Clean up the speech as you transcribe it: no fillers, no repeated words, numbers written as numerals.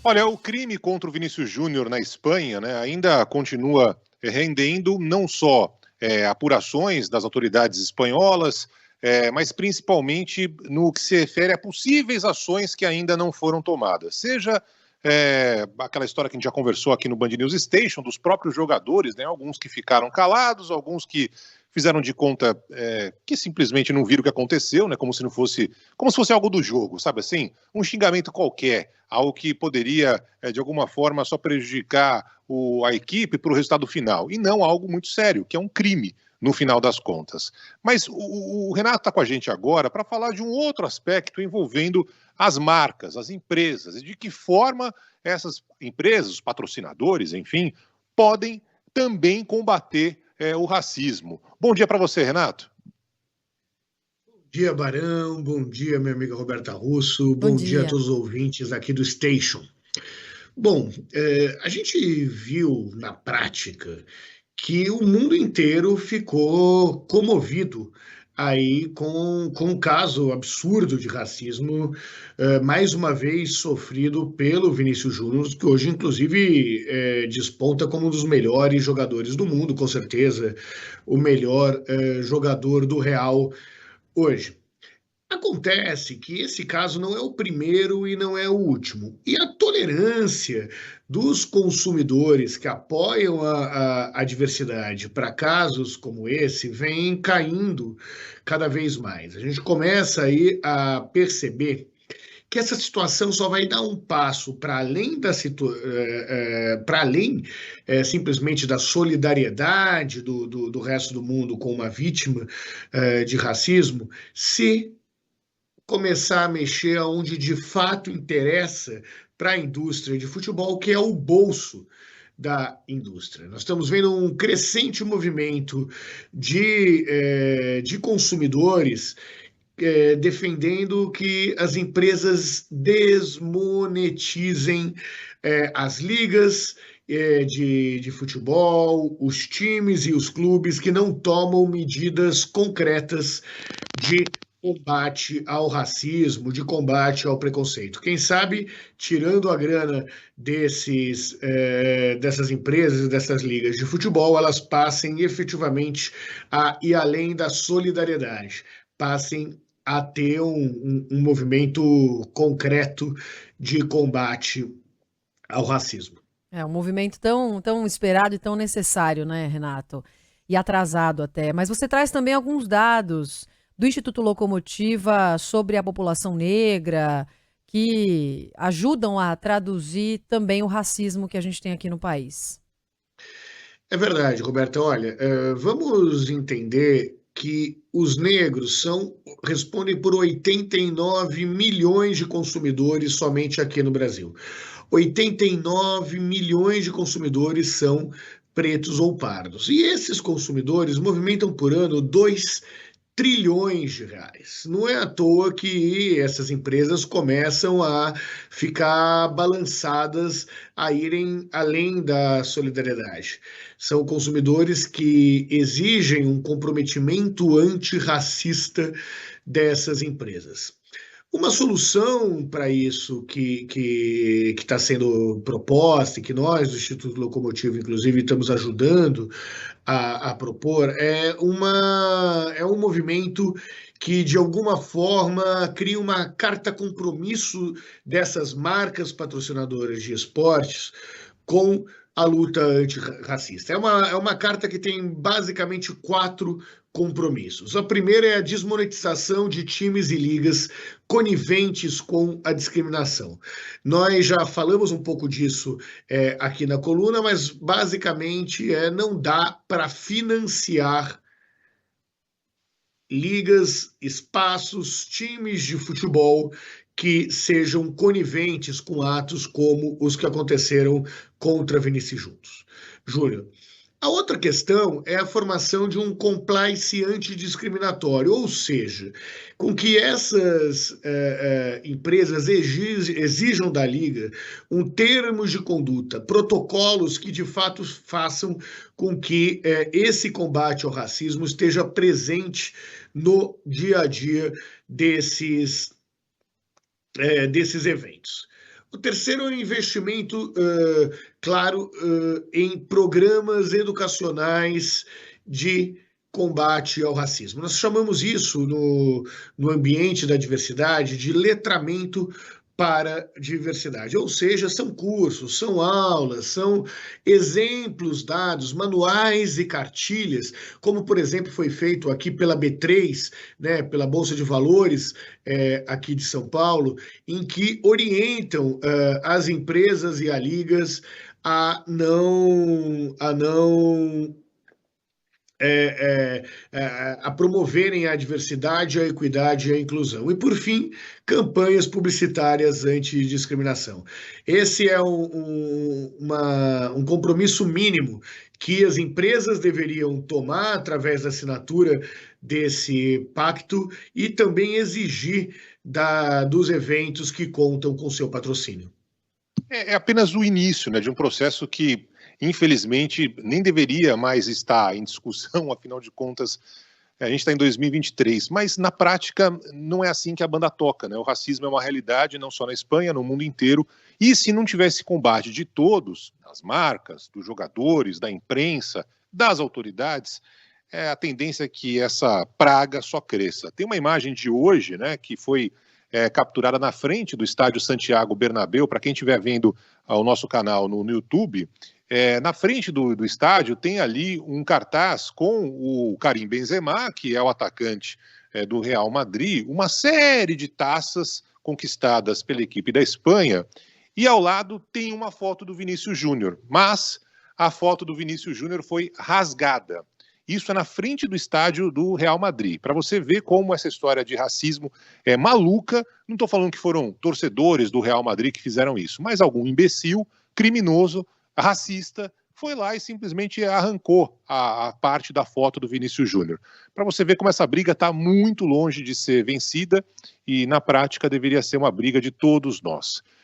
Olha, o crime contra o Vinícius Júnior na Espanha, né, ainda continua rendendo não só apurações das autoridades espanholas, mas principalmente no que se refere a possíveis ações que ainda não foram tomadas. Seja aquela história que a gente já conversou aqui no Band News Station, dos próprios jogadores, né, alguns que ficaram calados, alguns que fizeram de conta que simplesmente não viram o que aconteceu, né, como se fosse algo do jogo, sabe assim? Um xingamento qualquer, algo que poderia, de alguma forma, só prejudicar a equipe para o resultado final, e não algo muito sério, que é um crime, no final das contas. Mas o Renato está com a gente agora para falar de um outro aspecto envolvendo as marcas, as empresas, e de que forma essas empresas, os patrocinadores, enfim, podem também combater o racismo. Bom dia para você, Renato. Bom dia, Barão. Bom dia, minha amiga Roberta Russo. Bom Bom dia a dia. todos os ouvintes aqui do Station. Bom, a gente viu na prática que o mundo inteiro ficou comovido aí com um caso absurdo de racismo, mais uma vez sofrido pelo Vinícius Júnior, que hoje, inclusive, desponta como um dos melhores jogadores do mundo, com certeza, o melhor jogador do Real hoje. Acontece que esse caso não é o primeiro e não é o último. E a tolerância dos consumidores que apoiam a diversidade para casos como esse vem caindo cada vez mais. A gente começa aí a perceber que essa situação só vai dar um passo para além para além simplesmente da solidariedade do resto do mundo com uma vítima de racismo, se começar a mexer onde de fato interessa para a indústria de futebol, que é o bolso da indústria. Nós estamos vendo um crescente movimento de consumidores defendendo que as empresas desmonetizem as ligas de futebol, os times e os clubes que não tomam medidas concretas de combate ao racismo, de combate ao preconceito. Quem sabe, tirando a grana dessas empresas, dessas ligas de futebol, elas passem efetivamente a ir além da solidariedade, passem a ter um movimento concreto de combate ao racismo. É um movimento tão esperado e tão necessário, né, Renato? E atrasado até. Mas você traz também alguns dados do Instituto Locomotiva sobre a população negra que ajudam a traduzir também o racismo que a gente tem aqui no país. É verdade, Roberta. Olha, vamos entender que os negros respondem por 89 milhões de consumidores somente aqui no Brasil. 89 milhões de consumidores são pretos ou pardos. E esses consumidores movimentam por ano 2 trilhões de reais. Não é à toa que essas empresas começam a ficar balançadas a irem além da solidariedade. São consumidores que exigem um comprometimento antirracista dessas empresas. Uma solução para isso que está sendo proposta e que nós, do Instituto Locomotivo, inclusive, estamos ajudando a propor, é um movimento que, de alguma forma, cria uma carta compromisso dessas marcas patrocinadoras de esportes com a luta antirracista. É uma carta que tem basicamente 4 compromissos. A primeira é a desmonetização de times e ligas coniventes com a discriminação. Nós já falamos um pouco disso aqui na coluna, mas basicamente não dá para financiar ligas, espaços, times de futebol que sejam coniventes com atos como os que aconteceram contra Vinícius Júnior. A outra questão é a formação de um compliance antidiscriminatório, ou seja, com que essas empresas exijam da Liga termos de conduta, protocolos que de fato façam com que esse combate ao racismo esteja presente no dia a dia desses eventos. O terceiro é o investimento, claro, em programas educacionais de combate ao racismo. Nós chamamos isso no ambiente da diversidade de letramento para diversidade, ou seja, são cursos, são aulas, são exemplos dados, manuais e cartilhas, como por exemplo foi feito aqui pela B3, né, pela Bolsa de Valores aqui de São Paulo, em que orientam as empresas e as ligas a não a promoverem a diversidade, a equidade e a inclusão. E, por fim, campanhas publicitárias antidiscriminação. Esse é um compromisso mínimo que as empresas deveriam tomar através da assinatura desse pacto e também exigir dos eventos que contam com seu patrocínio. É apenas o início, né, de um processo que, infelizmente, nem deveria mais estar em discussão, afinal de contas, a gente está em 2023, mas na prática não é assim que a banda toca, né? O racismo é uma realidade não só na Espanha, no mundo inteiro, e se não tivesse combate de todos, das marcas, dos jogadores, da imprensa, das autoridades, a tendência é que essa praga só cresça. Tem uma imagem de hoje, né, que foi capturada na frente do estádio Santiago Bernabéu, para quem estiver vendo o nosso canal no YouTube, na frente do estádio tem ali um cartaz com o Karim Benzema, que é o atacante do Real Madrid, uma série de taças conquistadas pela equipe da Espanha, e ao lado tem uma foto do Vinícius Júnior, mas a foto do Vinícius Júnior foi rasgada. Isso é na frente do estádio do Real Madrid, para você ver como essa história de racismo é maluca. Não estou falando que foram torcedores do Real Madrid que fizeram isso, mas algum imbecil, criminoso, racista, foi lá e simplesmente arrancou a parte da foto do Vinícius Júnior. Para você ver como essa briga está muito longe de ser vencida e, na prática, deveria ser uma briga de todos nós.